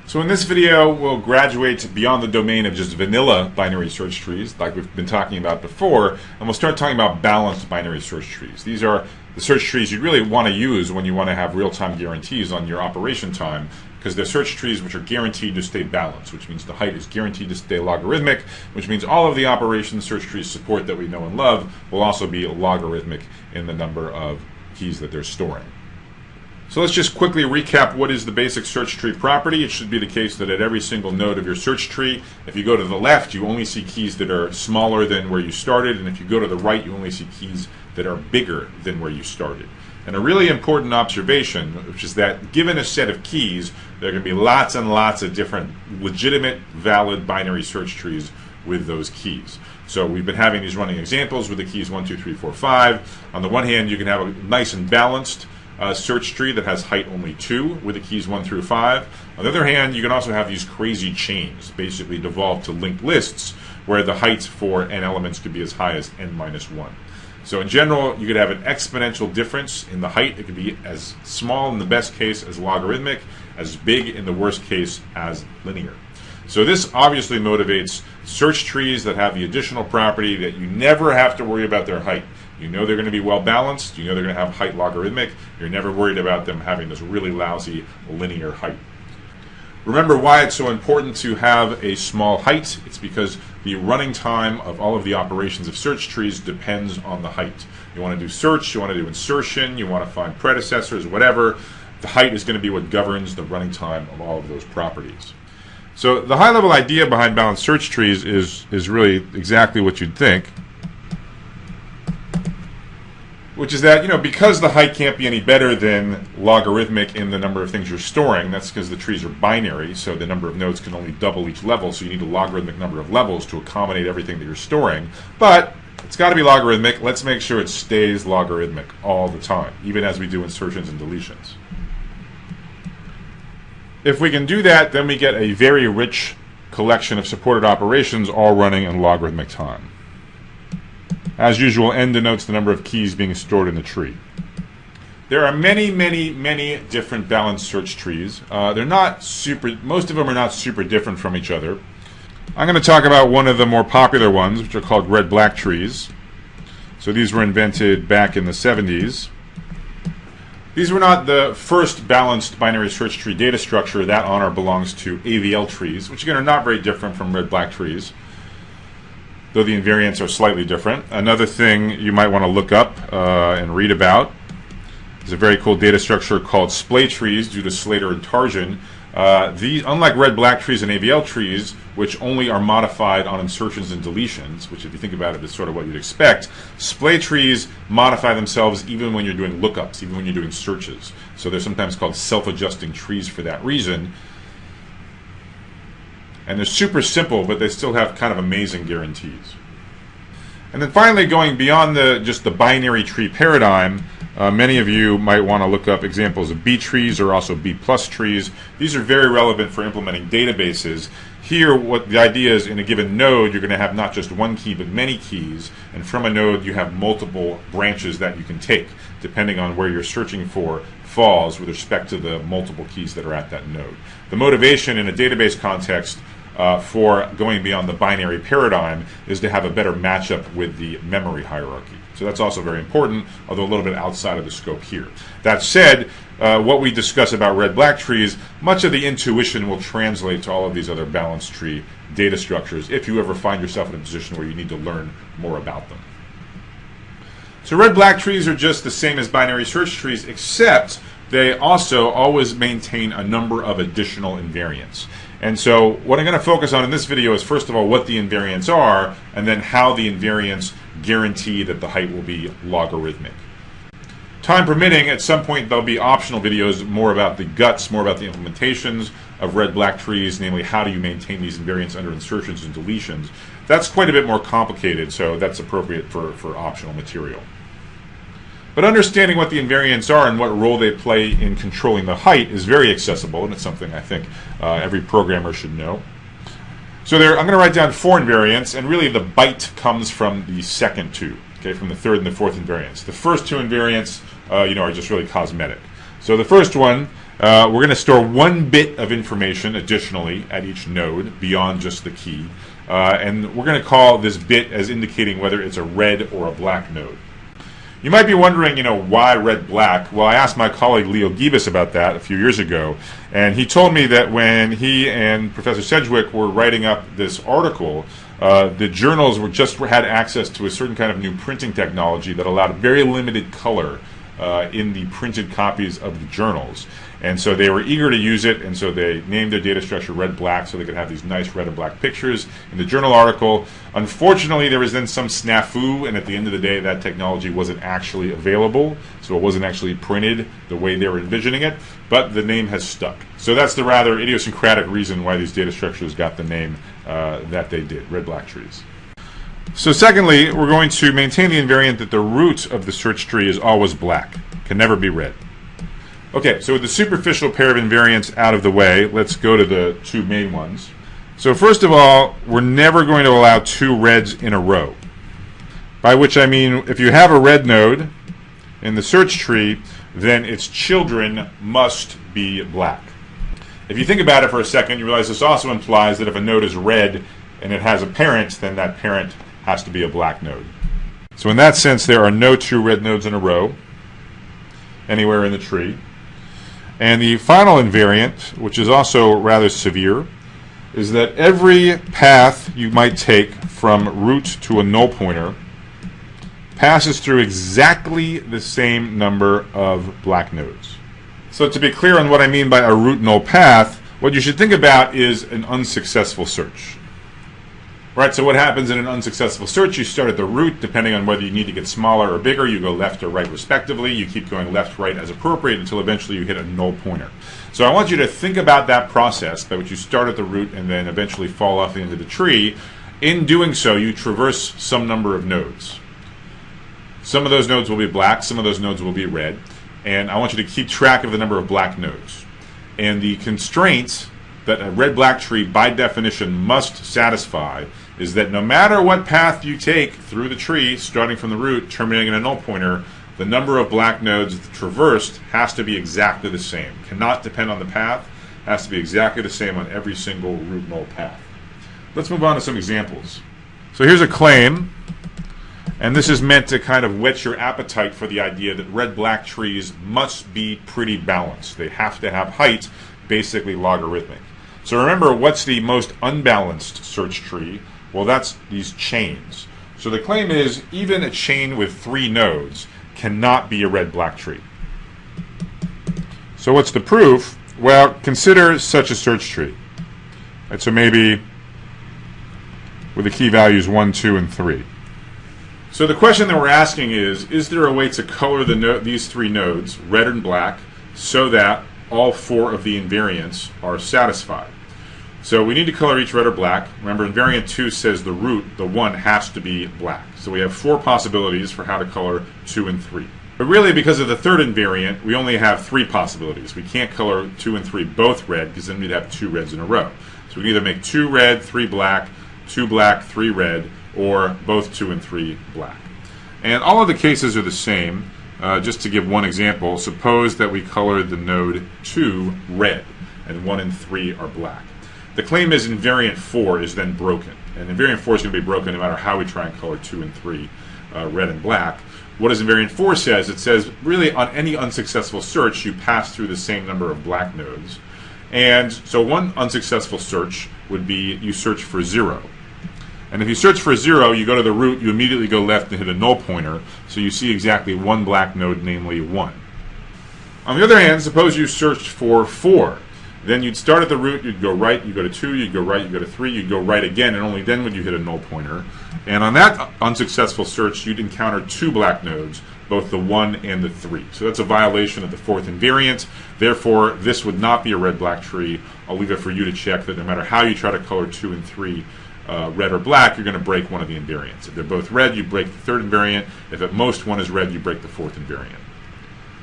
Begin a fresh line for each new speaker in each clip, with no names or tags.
So in this video, we'll graduate beyond the domain of just vanilla binary search trees, like we've been talking about before, and we'll start talking about balanced binary search trees. These are the search trees you really want to use when you want to have real-time guarantees on your operation time, because they're search trees which are guaranteed to stay balanced, which means the height is guaranteed to stay logarithmic, which means all of the operations search trees support that we know and love will also be logarithmic in the number of keys that they're storing. So let's just quickly recap what is the basic search tree property. It should be the case that at every single node of your search tree, if you go to the left, you only see keys that are smaller than where you started, and if you go to the right, you only see keys that are bigger than where you started. And a really important observation, which is that given a set of keys, there are going to be lots and lots of different legitimate, valid binary search trees with those keys. So we've been having these running examples with the keys 1, 2, 3, 4, 5. On the one hand, you can have a nice and balanced search tree that has height only 2 with the keys 1 through 5. On the other hand, you can also have these crazy chains, basically devolved to linked lists, where the heights for n elements could be as high as n-1. So in general, you could have an exponential difference in the height. It could be as small in the best case as logarithmic, as big in the worst case as linear. So this obviously motivates search trees that have the additional property that you never have to worry about their height. You know they're going to be well balanced. You know they're going to have height logarithmic. You're never worried about them having this really lousy linear height. Remember why it's so important to have a small height. It's because the running time of all of the operations of search trees depends on the height. You want to do search, you want to do insertion, you want to find predecessors, whatever. The height is going to be what governs the running time of all of those properties. So the high-level idea behind balanced search trees is really exactly what you'd think, which is that, because the height can't be any better than logarithmic in the number of things you're storing, that's because the trees are binary, so the number of nodes can only double each level, so you need a logarithmic number of levels to accommodate everything that you're storing. But it's got to be logarithmic. Let's make sure it stays logarithmic all the time, even as we do insertions and deletions. If we can do that, then we get a very rich collection of supported operations all running in logarithmic time. As usual, n denotes the number of keys being stored in the tree. There are many, many, many different balanced search trees. Most of them are not super different from each other. I'm going to talk about one of the more popular ones, which are called red-black trees. So these were invented back in the 70s. These were not the first balanced binary search tree data structure. That honor belongs to AVL trees, which again are not very different from red-black trees, though the invariants are slightly different. Another thing you might want to look up and read about is a very cool data structure called splay trees due to Slater and Tarjan. Unlike red-black trees and AVL trees, which only are modified on insertions and deletions, which if you think about it is sort of what you'd expect, splay trees modify themselves even when you're doing lookups, even when you're doing searches. So they're sometimes called self-adjusting trees for that reason. And they're super simple, but they still have kind of amazing guarantees. And then finally, going beyond just the binary tree paradigm, many of you might want to look up examples of B trees or also B plus trees. These are very relevant for implementing databases. Here, what the idea is, in a given node, you're going to have not just one key, but many keys. And from a node, you have multiple branches that you can take, depending on where you're searching for falls with respect to the multiple keys that are at that node. The motivation in a database context for going beyond the binary paradigm is to have a better matchup with the memory hierarchy. So that's also very important, although a little bit outside of the scope here. That said, what we discuss about red-black trees, much of the intuition will translate to all of these other balanced tree data structures if you ever find yourself in a position where you need to learn more about them. So red-black trees are just the same as binary search trees, except they also always maintain a number of additional invariants. And so what I'm going to focus on in this video is, first of all, what the invariants are, and then how the invariants guarantee that the height will be logarithmic. Time permitting, at some point there'll be optional videos more about the guts, more about the implementations of red-black trees, namely how do you maintain these invariants under insertions and deletions. That's quite a bit more complicated, so that's appropriate for optional material. But understanding what the invariants are and what role they play in controlling the height is very accessible, and it's something I think every programmer should know. So I'm going to write down 4 invariants, and really the bite comes from the second 2, okay, from the third and the fourth invariants. The first 2 invariants, are just really cosmetic. So the first one We're going to store one bit of information additionally at each node beyond just the key. And we're going to call this bit as indicating whether it's a red or a black node. You might be wondering, why red-black? Well, I asked my colleague Leo Gibas about that a few years ago, and he told me that when he and Professor Sedgwick were writing up this article, the journals had access to a certain kind of new printing technology that allowed very limited color in the printed copies of the journals. And so they were eager to use it, and so they named their data structure red-black so they could have these nice red and black pictures in the journal article. Unfortunately, there was then some snafu, and at the end of the day, that technology wasn't actually available, so it wasn't actually printed the way they were envisioning it, but the name has stuck. So that's the rather idiosyncratic reason why these data structures got the name that they did, red-black trees. So secondly, we're going to maintain the invariant that the root of the search tree is always black, can never be red. Okay, so with the superficial pair of invariants out of the way, let's go to the two main ones. So first of all, we're never going to allow two reds in a row. By which I mean, if you have a red node in the search tree, then its children must be black. If you think about it for a second, you realize this also implies that if a node is red and it has a parent, then that parent has to be a black node. So in that sense, there are no two red nodes in a row anywhere in the tree. And the final invariant, which is also rather severe, is that every path you might take from root to a null pointer passes through exactly the same number of black nodes. So to be clear on what I mean by a root null path, what you should think about is an unsuccessful search. Right, so what happens in an unsuccessful search, you start at the root, depending on whether you need to get smaller or bigger, you go left or right respectively, you keep going left, right as appropriate until eventually you hit a null pointer. So I want you to think about that process by which you start at the root and then eventually fall off into the tree. In doing so, you traverse some number of nodes. Some of those nodes will be black, some of those nodes will be red, and I want you to keep track of the number of black nodes. And the constraints that a red-black tree by definition must satisfy is that no matter what path you take through the tree, starting from the root, terminating in a null pointer, the number of black nodes traversed has to be exactly the same. Cannot depend on the path, has to be exactly the same on every single root null path. Let's move on to some examples. So here's a claim, and this is meant to kind of whet your appetite for the idea that red-black trees must be pretty balanced. They have to have height basically logarithmic. So remember, what's the most unbalanced search tree? Well, that's these chains. So the claim is even a chain with 3 nodes cannot be a red-black tree. So what's the proof? Well, consider such a search tree. Right, so maybe with the key values 1, 2, and 3. So the question that we're asking is there a way to color these 3 nodes, red and black, so that all 4 of the invariants are satisfied? So we need to color each red or black. Remember, invariant 2 says the root, the 1, has to be black. So we have 4 possibilities for how to color 2 and 3. But really, because of the third invariant, we only have 3 possibilities. We can't color 2 and 3 both red, because then we'd have 2 reds in a row. So we can either make 2 red, 3 black, 2 black, 3 red, or both 2 and 3 black. And all of the cases are the same. Just to give one example, suppose that we color the node 2 red, and 1 and 3 are black. The claim is invariant 4 is then broken. And invariant 4 is going to be broken no matter how we try and color 2 and 3 red and black. What does invariant 4 says? It says, really, on any unsuccessful search, you pass through the same number of black nodes. And so one unsuccessful search would be you search for 0. And if you search for 0, you go to the root, you immediately go left and hit a null pointer, so you see exactly 1 black node, namely 1. On the other hand, suppose you searched for 4. Then you'd start at the root, you'd go right, you go to 2, you'd go right, you go to 3, you'd go right again, and only then would you hit a null pointer. And on that unsuccessful search, you'd encounter 2 black nodes, both the 1 and the 3. So that's a violation of the 4th invariant. Therefore, this would not be a red-black tree. I'll leave it for you to check that no matter how you try to color 2 and 3 red or black, you're going to break one of the invariants. If they're both red, you break the 3rd invariant. If at most one is red, you break the 4th invariant.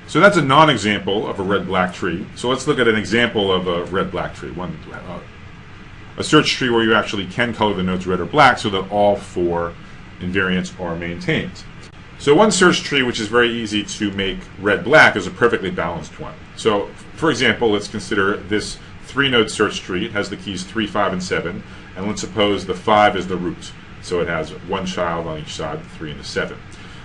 So that's a non-example of a red-black tree. So let's look at an example of a red-black tree. A search tree where you actually can color the nodes red or black so that all 4 invariants are maintained. So one search tree which is very easy to make red-black is a perfectly balanced one. So for example, let's consider this 3-node search tree. It has the keys 3, 5, and 7, and let's suppose the 5 is the root. So it has one child on each side, the 3 and the 7.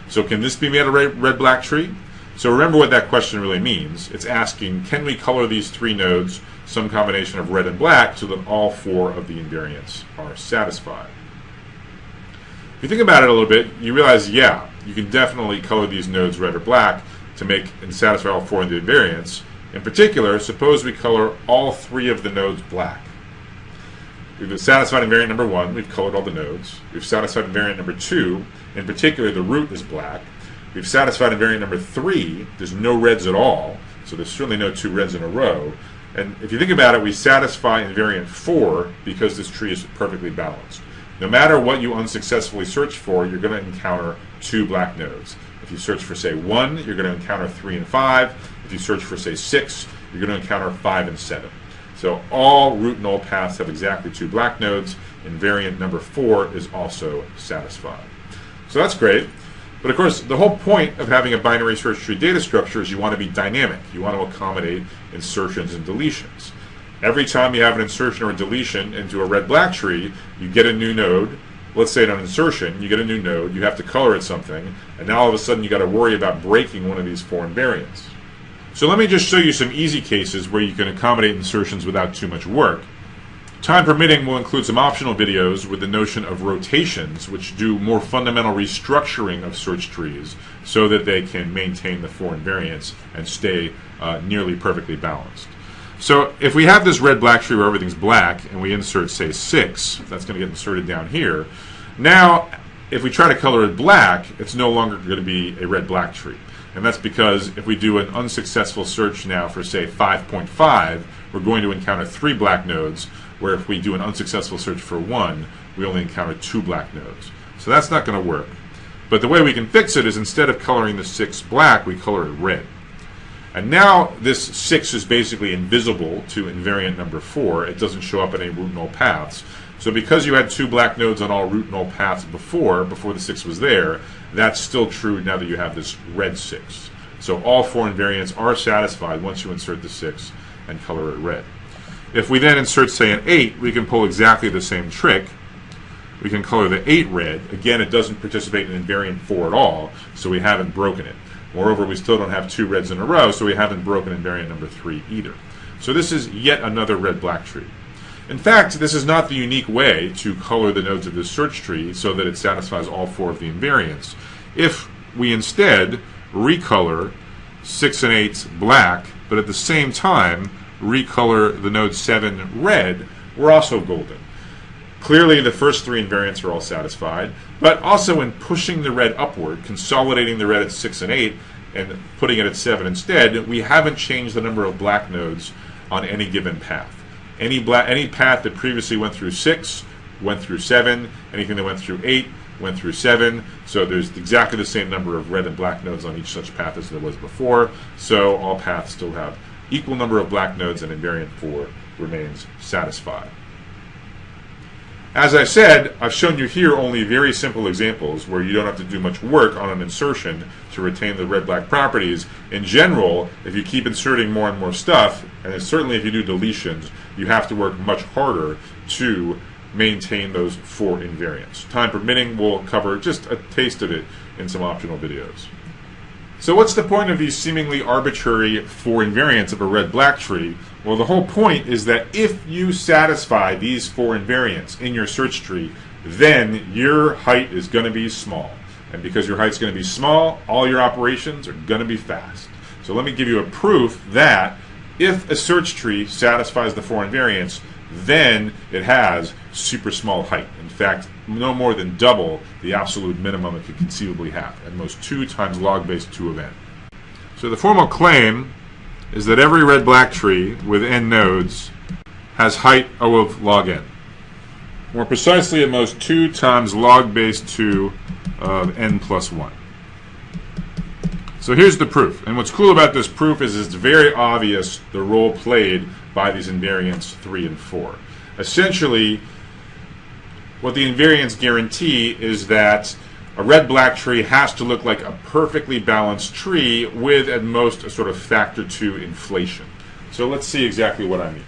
So can this be made a red-black tree? So remember what that question really means. It's asking, can we color these 3 nodes some combination of red and black so that all 4 of the invariants are satisfied? If you think about it a little bit, you realize, yeah, you can definitely color these nodes red or black to make and satisfy all 4 of the invariants. In particular, suppose we color all 3 of the nodes black. We've satisfied invariant number 1, we've colored all the nodes. We've satisfied invariant number 2, in particular the root is black. We've satisfied invariant number 3, there's no reds at all, so there's certainly no 2 reds in a row. And if you think about it, we satisfy invariant 4 because this tree is perfectly balanced. No matter what you unsuccessfully search for, you're going to encounter 2 black nodes. If you search for, say, 1, you're going to encounter 3 and 5. If you search for, say, 6, you're going to encounter 5 and 7. So all root null paths have exactly 2 black nodes. Invariant number 4 is also satisfied. So that's great. But of course, the whole point of having a binary search tree data structure is you want to be dynamic. You want to accommodate insertions and deletions. Every time you have an insertion or a deletion into a red-black tree, you get a new node. Let's say an insertion, you get a new node, you have to color it something, and now all of a sudden you got to worry about breaking one of these 4 invariants. So let me just show you some easy cases where you can accommodate insertions without too much work. Time permitting, we'll include some optional videos with the notion of rotations, which do more fundamental restructuring of search trees so that they can maintain the 4 invariants and stay nearly perfectly balanced. So if we have this red-black tree where everything's black and we insert, say, 6, that's going to get inserted down here. Now, if we try to color it black, it's no longer going to be a red-black tree. And that's because if we do an unsuccessful search now for, say, 5.5, we're going to encounter 3 black nodes, where if we do an unsuccessful search for 1, we only encounter 2 black nodes. So that's not going to work. But the way we can fix it is instead of coloring the 6 black, we color it red. And now this 6 is basically invisible to invariant number 4. It doesn't show up in any root null paths. So because you had 2 black nodes on all root null paths before the 6 was there, that's still true now that you have this red 6. So all 4 invariants are satisfied once you insert the 6 and color it red. If we then insert, say, an 8, we can pull exactly the same trick. We can color the 8 red. Again, it doesn't participate in invariant 4 at all, so we haven't broken it. Moreover, we still don't have 2 reds in a row, so we haven't broken invariant number 3 either. So this is yet another red-black tree. In fact, this is not the unique way to color the nodes of this search tree so that it satisfies all 4 of the invariants. If we instead recolor 6 and 8 black, but at the same time recolor the node 7 red, we're also golden. Clearly, the first 3 invariants are all satisfied, but also in pushing the red upward, consolidating the red at 6 and 8, and putting it at 7 instead, we haven't changed the number of black nodes on any given path. Any path that previously went through 6 went through 7. Anything that went through 8 went through 7. So there's exactly the same number of red and black nodes on each such path as there was before. So all paths still have equal number of black nodes, and invariant 4 remains satisfied. As I said, I've shown you here only very simple examples where you don't have to do much work on an insertion to retain the red-black properties. In general, if you keep inserting more and more stuff, and certainly if you do deletions, you have to work much harder to maintain those 4 invariants. Time permitting, we'll cover just a taste of it in some optional videos. So what's the point of these seemingly arbitrary 4 invariants of a red-black tree? Well, the whole point is that if you satisfy these 4 invariants in your search tree, then your height is going to be small. And because your height's going to be small, all your operations are going to be fast. So let me give you a proof that if a search tree satisfies the 4 invariants, then it has super small height. In fact, no more than double the absolute minimum it could conceivably have, at most 2 times log base 2 of n. So the formal claim is that every red-black tree with n nodes has height O of log n. More precisely, at most 2 times log base 2 of n plus 1. So here's the proof. And what's cool about this proof is it's very obvious the role played by these invariants 3 and 4. Essentially, what the invariants guarantee is that a red-black tree has to look like a perfectly balanced tree with at most a sort of factor 2 inflation. So let's see exactly what I mean.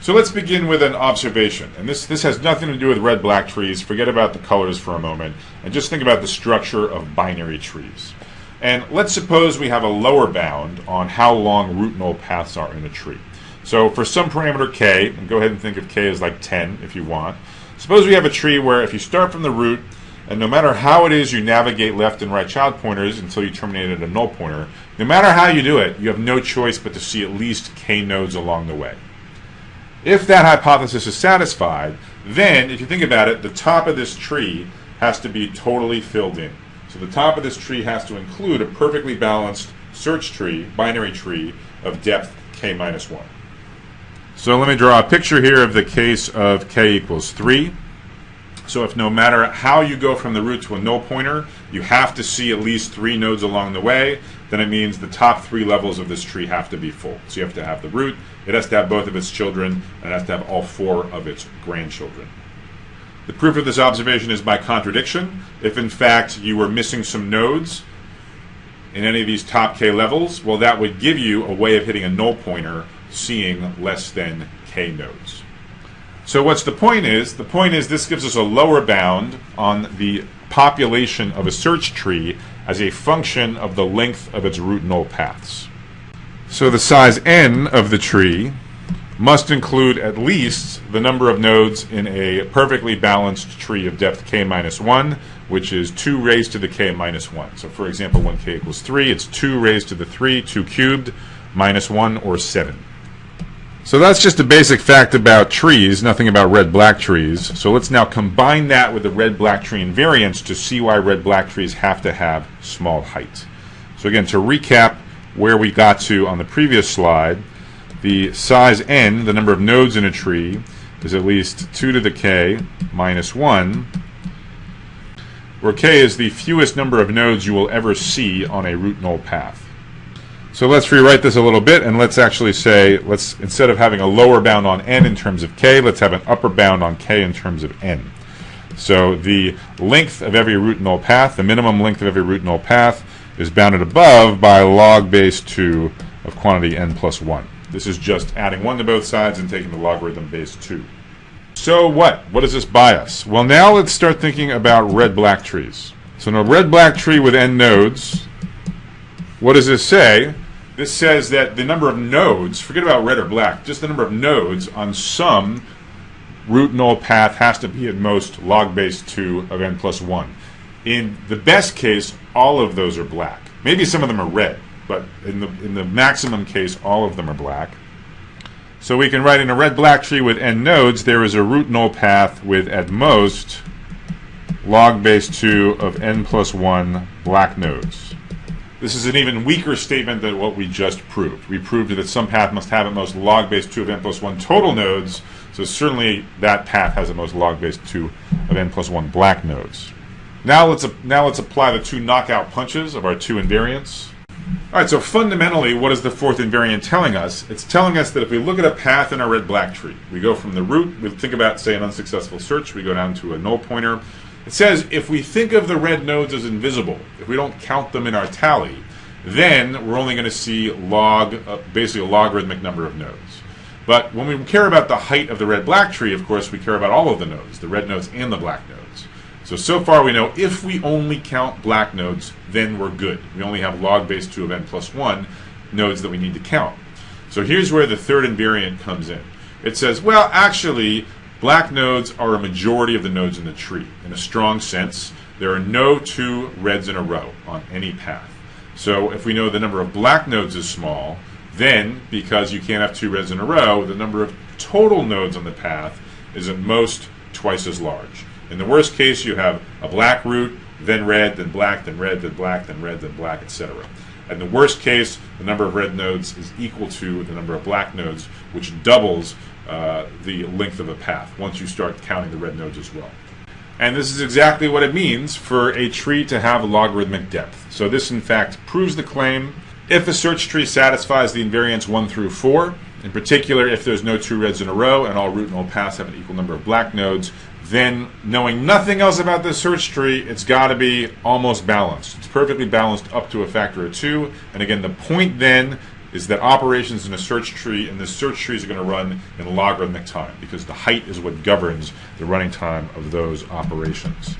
So let's begin with an observation. And this has nothing to do with red-black trees. Forget about the colors for a moment and just think about the structure of binary trees. And let's suppose we have a lower bound on how long root null paths are in a tree. So for some parameter k, and go ahead and think of k as like 10 if you want. Suppose we have a tree where if you start from the root, and no matter how it is you navigate left and right child pointers until you terminate at a null pointer, no matter how you do it, you have no choice but to see at least k nodes along the way. If that hypothesis is satisfied, then if you think about it, the top of this tree has to be totally filled in. So the top of this tree has to include a perfectly balanced search tree, binary tree, of depth k minus 1. So let me draw a picture here of the case of k equals 3. So if no matter how you go from the root to a null pointer, you have to see at least 3 nodes along the way, then it means the top 3 levels of this tree have to be full. So you have to have the root, it has to have both of its children, and it has to have all 4 of its grandchildren. The proof of this observation is by contradiction. If in fact you were missing some nodes in any of these top k levels, well, that would give you a way of hitting a null pointer seeing less than k nodes. So what's the point is? The point is this gives us a lower bound on the population of a search tree as a function of the length of its root null paths. So the size n of the tree must include at least the number of nodes in a perfectly balanced tree of depth k minus 1, which is 2 raised to the k minus 1. So for example, when k equals 3, it's 2 raised to the 3, 2 cubed, minus 1, or 7. So that's just a basic fact about trees, nothing about red-black trees. So let's now combine that with the red-black tree invariance to see why red-black trees have to have small height. So again, to recap where we got to on the previous slide, the size n, the number of nodes in a tree, is at least 2 to the k minus 1, where k is the fewest number of nodes you will ever see on a root null path. So let's rewrite this a little bit, and let's actually say, instead of having a lower bound on n in terms of k, let's have an upper bound on k in terms of n. So the length of every root null path, the minimum length of every root null path, is bounded above by log base 2 of quantity n plus 1. This is just adding 1 to both sides and taking the logarithm base 2. So what? What does this buy us? Well, now let's start thinking about red-black trees. So in a red-black tree with n nodes, what does this say? This says that the number of nodes, forget about red or black, just the number of nodes on some root null path has to be at most log base 2 of n plus 1. In the best case, all of those are black. Maybe some of them are red, but in the maximum case, all of them are black. So we can write in a red-black tree with n nodes, there is a root null path with at most log base 2 of n plus 1 black nodes. This is an even weaker statement than what we just proved. We proved that some path must have at most log base 2 of n plus 1 total nodes, so certainly that path has at most log base 2 of n plus 1 black nodes. Now let's apply the 2 knockout punches of our 2 invariants. All right, so fundamentally, what is the fourth invariant telling us? It's telling us that if we look at a path in our red-black tree, we go from the root, we think about, say, an unsuccessful search, we go down to a null pointer. It says if we think of the red nodes as invisible, if we don't count them in our tally, then we're only going to see basically a logarithmic number of nodes. But when we care about the height of the red-black tree, of course, we care about all of the nodes, the red nodes and the black nodes. So far we know if we only count black nodes, then we're good. We only have log base 2 of n plus 1 nodes that we need to count. So here's where the third invariant comes in. It says, well, actually, black nodes are a majority of the nodes in the tree. In a strong sense, there are no 2 reds in a row on any path. So if we know the number of black nodes is small, then, because you can't have 2 reds in a row, the number of total nodes on the path is at most twice as large. In the worst case, you have a black root, then red, then black, then red, then black, then red, then black, etc. In the worst case, the number of red nodes is equal to the number of black nodes, which doubles the length of a path once you start counting the red nodes as well. And this is exactly what it means for a tree to have a logarithmic depth. So this, in fact, proves the claim. If a search tree satisfies the invariants 1 through 4, In particular, if there's no two reds in a row and all root and all paths have an equal number of black nodes, then knowing nothing else about this search tree, it's got to be almost balanced. It's perfectly balanced up to a factor of 2. And again, the point then is that operations in a search tree, and this search trees are going to run in logarithmic time because the height is what governs the running time of those operations.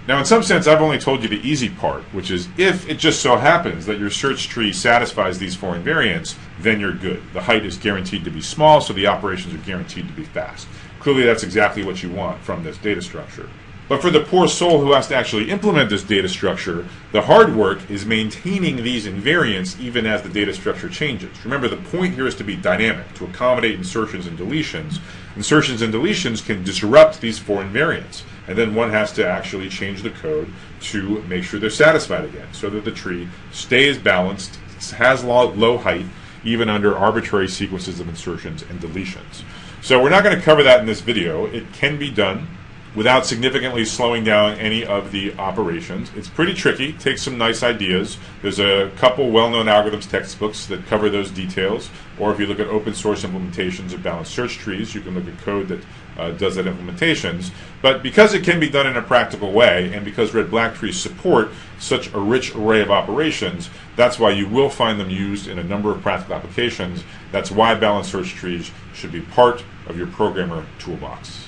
Now, in some sense, I've only told you the easy part, which is if it just so happens that your search tree satisfies these 4 invariants, then you're good. The height is guaranteed to be small, so the operations are guaranteed to be fast. Clearly, that's exactly what you want from this data structure. But for the poor soul who has to actually implement this data structure, the hard work is maintaining these invariants even as the data structure changes. Remember, the point here is to be dynamic, to accommodate insertions and deletions. Insertions and deletions can disrupt these 4 invariants, and then one has to actually change the code to make sure they're satisfied again, so that the tree stays balanced, has low height, even under arbitrary sequences of insertions and deletions. So we're not going to cover that in this video. It can be done without significantly slowing down any of the operations. It's pretty tricky, takes some nice ideas. There's a couple well-known algorithms textbooks that cover those details, or if you look at open source implementations of balanced search trees, you can look at code that does that implementations. But because it can be done in a practical way, and because red-black trees support such a rich array of operations, that's why you will find them used in a number of practical applications. That's why balanced search trees should be part of your programmer toolbox.